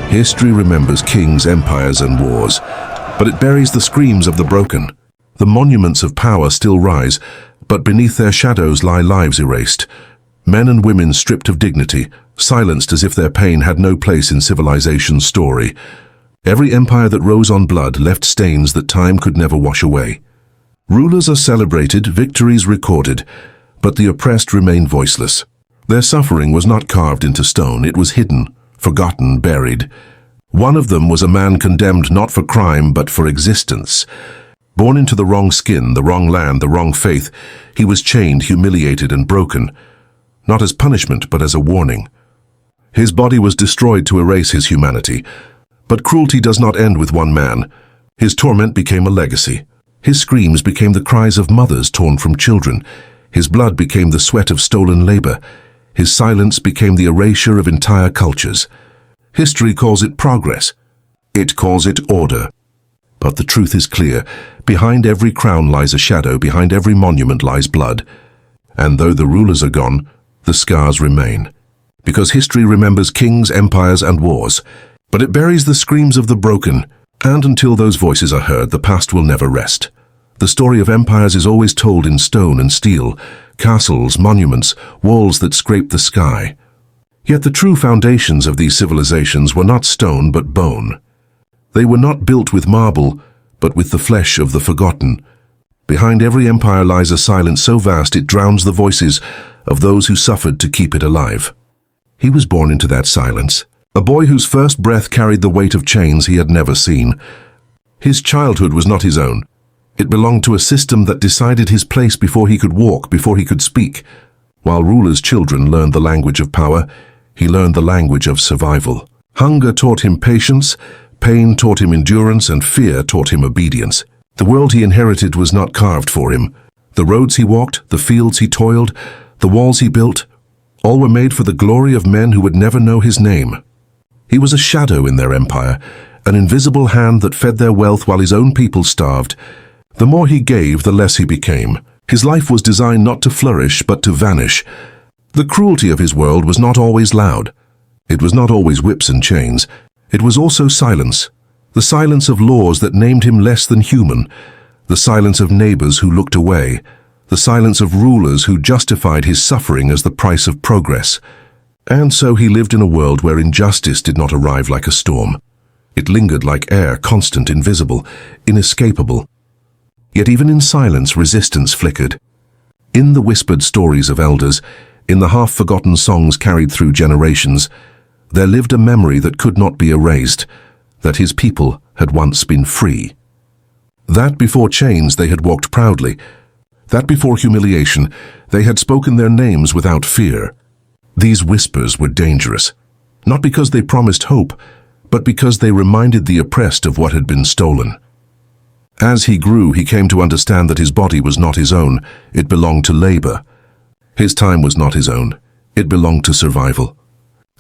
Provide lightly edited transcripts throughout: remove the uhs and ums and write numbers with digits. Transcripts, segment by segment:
History remembers kings, empires, and wars, but it buries the screams of the broken. The monuments of power still rise, but beneath their shadows lie lives erased. Men and women stripped of dignity, silenced as if their pain had no place in civilization's story. Every empire that rose on blood left stains that time could never wash away. Rulers are celebrated, victories recorded, but the oppressed remain voiceless. Their suffering was not carved into stone, it was hidden, forgotten, buried. One of them was a man condemned not for crime but for existence. Born into the wrong skin, the wrong land, the wrong faith, he was chained, humiliated, and broken, not as punishment but as a warning. His body was destroyed to erase his humanity. But cruelty does not end with one man. His torment became a legacy. His screams became the cries of mothers torn from children. His blood became the sweat of stolen labor. His silence became the erasure of entire cultures. History calls it progress. It calls it order. But the truth is clear. Behind every crown lies a shadow. Behind every monument lies blood. And though the rulers are gone, the scars remain. Because history remembers kings, empires, and wars. But it buries the screams of the broken. And until those voices are heard, the past will never rest. The story of empires is always told in stone and steel, castles, monuments, walls that scrape the sky. Yet the true foundations of these civilizations were not stone but bone. They were not built with marble, but with the flesh of the forgotten. Behind every empire lies a silence so vast it drowns the voices of those who suffered to keep it alive. He was born into that silence, a boy whose first breath carried the weight of chains he had never seen. His childhood was not his own. It belonged to a system that decided his place before he could walk, before he could speak. While rulers' children learned the language of power, he learned the language of survival. Hunger taught him patience, pain taught him endurance, and fear taught him obedience. The world he inherited was not carved for him. The roads he walked, the fields he toiled, the walls he built, all were made for the glory of men who would never know his name. He was a shadow in their empire, an invisible hand that fed their wealth while his own people starved. The more he gave, the less he became. His life was designed not to flourish, but to vanish. The cruelty of his world was not always loud. It was not always whips and chains. It was also silence. The silence of laws that named him less than human. The silence of neighbors who looked away. The silence of rulers who justified his suffering as the price of progress. And so he lived in a world where injustice did not arrive like a storm. It lingered like air, constant, invisible, inescapable. Yet even in silence, resistance flickered. In the whispered stories of elders, in the half-forgotten songs carried through generations, there lived a memory that could not be erased, that his people had once been free. That before chains they had walked proudly, that before humiliation they had spoken their names without fear. These whispers were dangerous, not because they promised hope, but because they reminded the oppressed of what had been stolen. As he grew, he came to understand that his body was not his own, it belonged to labor. His time was not his own, it belonged to survival.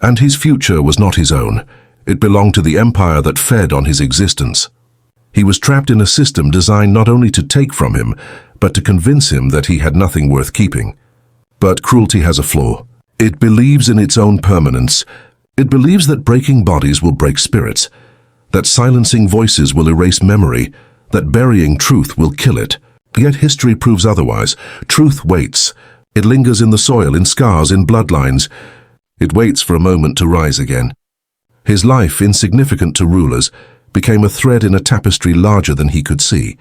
And his future was not his own, it belonged to the empire that fed on his existence. He was trapped in a system designed not only to take from him, but to convince him that he had nothing worth keeping. But cruelty has a flaw. It believes in its own permanence. It believes that breaking bodies will break spirits, that silencing voices will erase memory, that burying truth will kill it. Yet history proves otherwise. Truth waits. It lingers in the soil, in scars, in bloodlines. It waits for a moment to rise again. His life, insignificant to rulers, became a thread in a tapestry larger than he could see.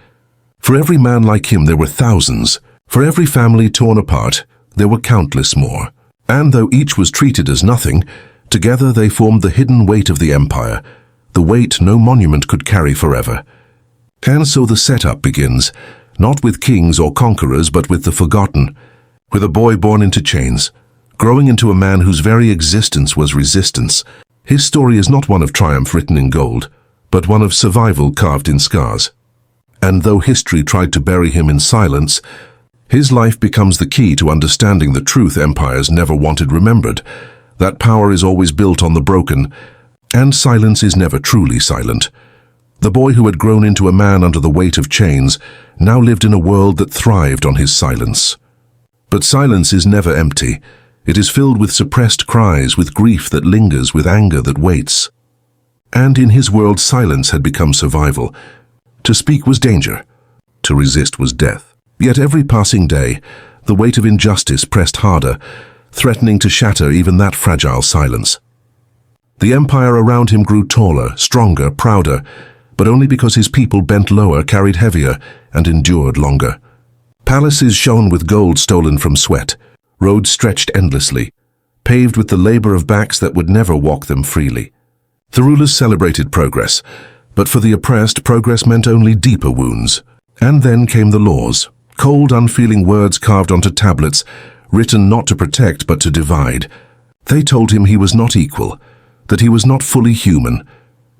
For every man like him there were thousands. For every family torn apart, there were countless more. And though each was treated as nothing, together they formed the hidden weight of the empire, the weight no monument could carry forever. And so the setup begins, not with kings or conquerors, but with the forgotten, with a boy born into chains, growing into a man whose very existence was resistance. His story is not one of triumph written in gold, but one of survival carved in scars. And though history tried to bury him in silence, his life becomes the key to understanding the truth empires never wanted remembered, that power is always built on the broken, and silence is never truly silent. The boy who had grown into a man under the weight of chains now lived in a world that thrived on his silence. But silence is never empty. It is filled with suppressed cries, with grief that lingers, with anger that waits. And in his world, silence had become survival. To speak was danger. To resist was death. Yet every passing day, the weight of injustice pressed harder, threatening to shatter even that fragile silence. The empire around him grew taller, stronger, prouder, but only because his people bent lower, carried heavier, and endured longer. Palaces shone with gold stolen from sweat, roads stretched endlessly, paved with the labor of backs that would never walk them freely. The rulers celebrated progress, but for the oppressed, progress meant only deeper wounds. And then came the laws, cold, unfeeling words carved onto tablets, written not to protect but to divide. They told him he was not equal, that he was not fully human,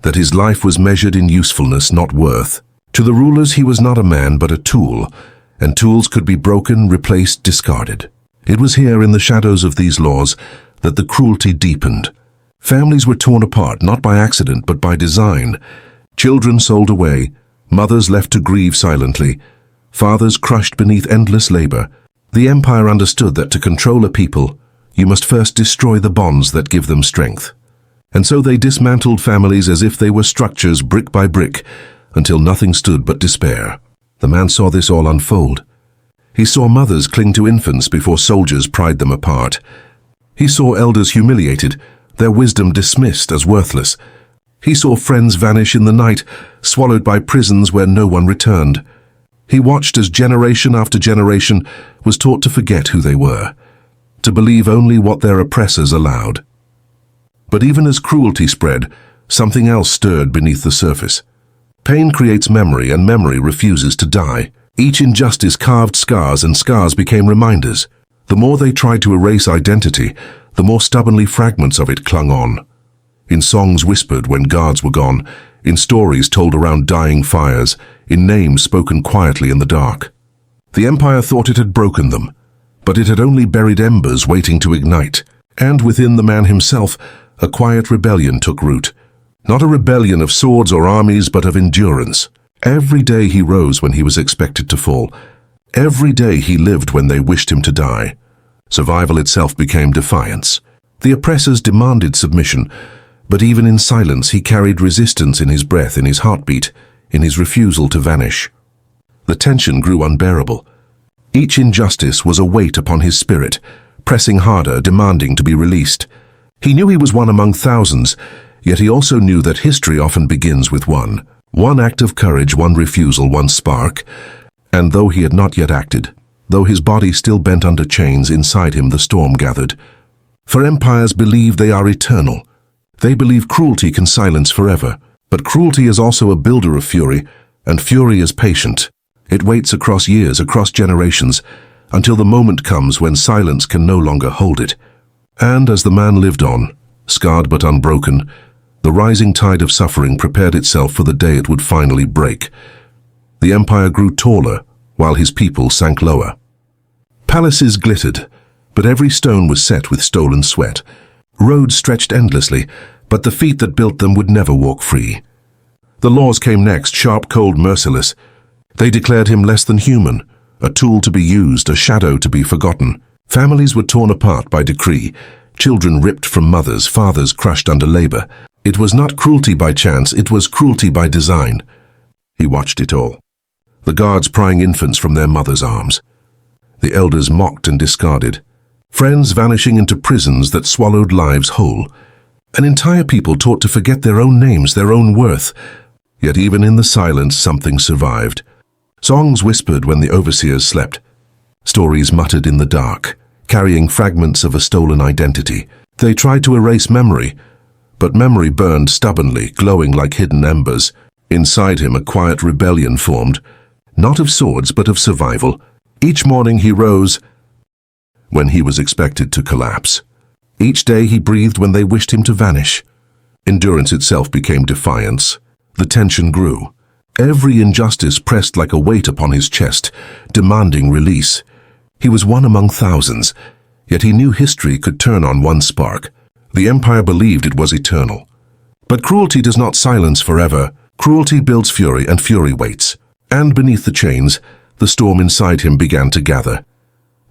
that his life was measured in usefulness, not worth. To the rulers, he was not a man but a tool, and tools could be broken, replaced, discarded. It was here in the shadows of these laws that the cruelty deepened. Families were torn apart, not by accident but by design. Children sold away, mothers left to grieve silently, fathers crushed beneath endless labor. The empire understood that to control a people, you must first destroy the bonds that give them strength. And so they dismantled families as if they were structures, brick by brick, until nothing stood but despair. The man saw this all unfold. He saw mothers cling to infants before soldiers pried them apart. He saw elders humiliated, their wisdom dismissed as worthless. He saw friends vanish in the night, swallowed by prisons where no one returned. He watched as generation after generation was taught to forget who they were, to believe only what their oppressors allowed. But even as cruelty spread, something else stirred beneath the surface. Pain creates memory, and memory refuses to die. Each injustice carved scars, and scars became reminders. The more they tried to erase identity, the more stubbornly fragments of it clung on. In songs whispered when guards were gone, in stories told around dying fires, in names spoken quietly in the dark. The empire thought it had broken them, but it had only buried embers waiting to ignite. And within the man himself, a quiet rebellion took root. Not a rebellion of swords or armies, but of endurance. Every day he rose when he was expected to fall. Every day he lived when they wished him to die. Survival itself became defiance. The oppressors demanded submission, but even in silence he carried resistance in his breath, in his heartbeat, in his refusal to vanish. The tension grew unbearable. Each injustice was a weight upon his spirit, pressing harder, demanding to be released. He knew he was one among thousands, yet he also knew that history often begins with one. One act of courage, one refusal, one spark. And though he had not yet acted, though his body still bent under chains, inside him the storm gathered. For empires believe they are eternal. They believe cruelty can silence forever. But cruelty is also a builder of fury, and fury is patient. It waits across years, across generations, until the moment comes when silence can no longer hold it. And as the man lived on, scarred but unbroken, the rising tide of suffering prepared itself for the day it would finally break. The empire grew taller, while his people sank lower. Palaces glittered, but every stone was set with stolen sweat. Roads stretched endlessly, but the feet that built them would never walk free. The laws came next, sharp, cold, merciless. They declared him less than human, a tool to be used, a shadow to be forgotten. Families were torn apart by decree, children ripped from mothers, fathers crushed under labor. It was not cruelty by chance, it was cruelty by design. He watched it all. The guards prying infants from their mothers' arms. The elders mocked and discarded. Friends vanishing into prisons that swallowed lives whole. An entire people taught to forget their own names, their own worth. Yet even in the silence, something survived. Songs whispered when the overseers slept. Stories muttered in the dark, carrying fragments of a stolen identity. They tried to erase memory, but memory burned stubbornly, glowing like hidden embers. Inside him, a quiet rebellion formed, not of swords, but of survival. Each morning he rose when he was expected to collapse. Each day he breathed when they wished him to vanish. Endurance itself became defiance. The tension grew. Every injustice pressed like a weight upon his chest, demanding release. He was one among thousands, yet he knew history could turn on one spark. The empire believed it was eternal. But cruelty does not silence forever. Cruelty builds fury, and fury waits. And beneath the chains, the storm inside him began to gather.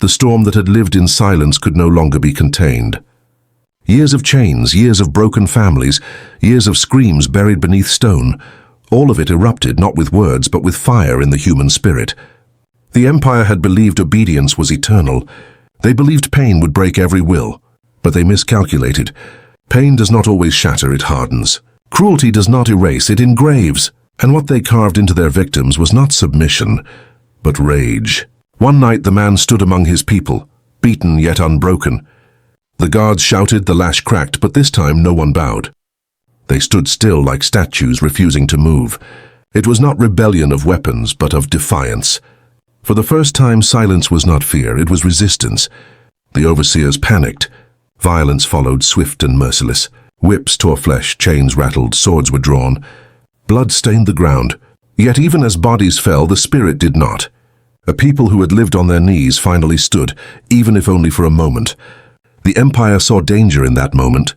The storm that had lived in silence could no longer be contained. Years of chains, years of broken families, years of screams buried beneath stone. All of it erupted not with words but with fire in the human spirit. The empire had believed obedience was eternal. They believed pain would break every will, but they miscalculated. Pain does not always shatter, it hardens. Cruelty does not erase, it engraves. And what they carved into their victims was not submission, but rage. One night the man stood among his people, beaten yet unbroken. The guards shouted, the lash cracked, but this time no one bowed. They stood still like statues, refusing to move. It was not rebellion of weapons, but of defiance. For the first time, silence was not fear, it was resistance. The overseers panicked. Violence followed, swift and merciless. Whips tore flesh, chains rattled, swords were drawn. Blood stained the ground. Yet even as bodies fell, the spirit did not. A people who had lived on their knees finally stood, even if only for a moment. The empire saw danger in that moment,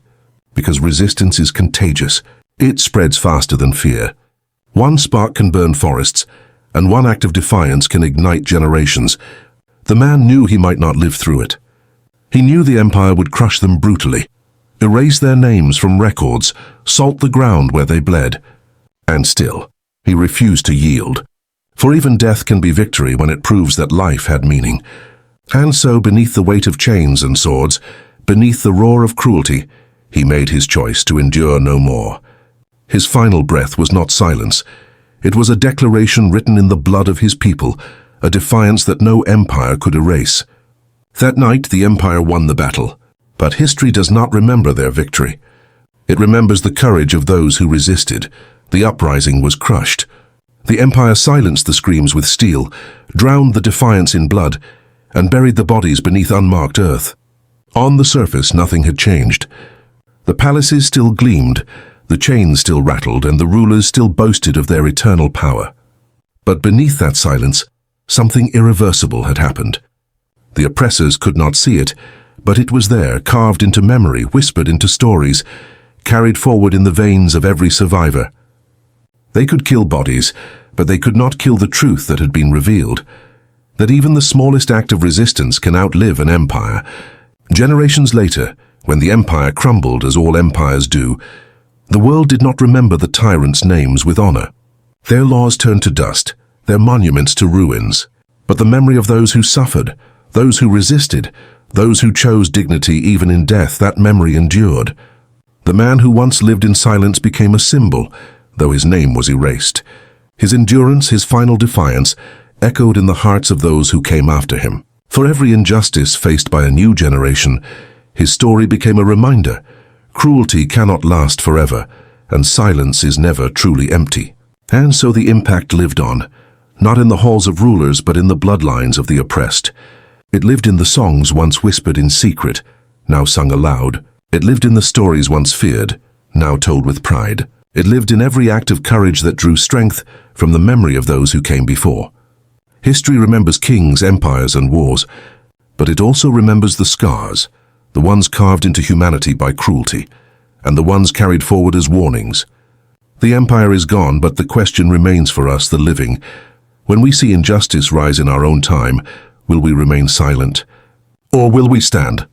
because resistance is contagious. It spreads faster than fear. One spark can burn forests, and one act of defiance can ignite generations. The man knew he might not live through it. He knew the empire would crush them brutally, erase their names from records, salt the ground where they bled. And still, he refused to yield. For even death can be victory when it proves that life had meaning. And so, beneath the weight of chains and swords, beneath the roar of cruelty, he made his choice to endure no more. His final breath was not silence. It was a declaration written in the blood of his people, a defiance that no empire could erase. That night, the empire won the battle, but history does not remember their victory. It remembers the courage of those who resisted. The uprising was crushed. The empire silenced the screams with steel, drowned the defiance in blood, and buried the bodies beneath unmarked earth. On the surface, nothing had changed. The palaces still gleamed, the chains still rattled, and the rulers still boasted of their eternal power. But beneath that silence, something irreversible had happened. The oppressors could not see it, but it was there, carved into memory, whispered into stories, carried forward in the veins of every survivor. They could kill bodies, but they could not kill the truth that had been revealed, that even the smallest act of resistance can outlive an empire. Generations later, when the empire crumbled as all empires do, the world did not remember the tyrants' names with honor. Their laws turned to dust, their monuments to ruins. But the memory of those who suffered, those who resisted, those who chose dignity even in death, that memory endured. The man who once lived in silence became a symbol, though his name was erased. His endurance, his final defiance, echoed in the hearts of those who came after him. For every injustice faced by a new generation, his story became a reminder. Cruelty cannot last forever, and silence is never truly empty. And so the impact lived on, not in the halls of rulers but in the bloodlines of the oppressed. It lived in the songs once whispered in secret, now sung aloud. It lived in the stories once feared, now told with pride. It lived in every act of courage that drew strength from the memory of those who came before. History remembers kings, empires, and wars, but it also remembers the scars, the ones carved into humanity by cruelty, and the ones carried forward as warnings. The empire is gone, but the question remains for us, the living. When we see injustice rise in our own time, will we remain silent? Or will we stand?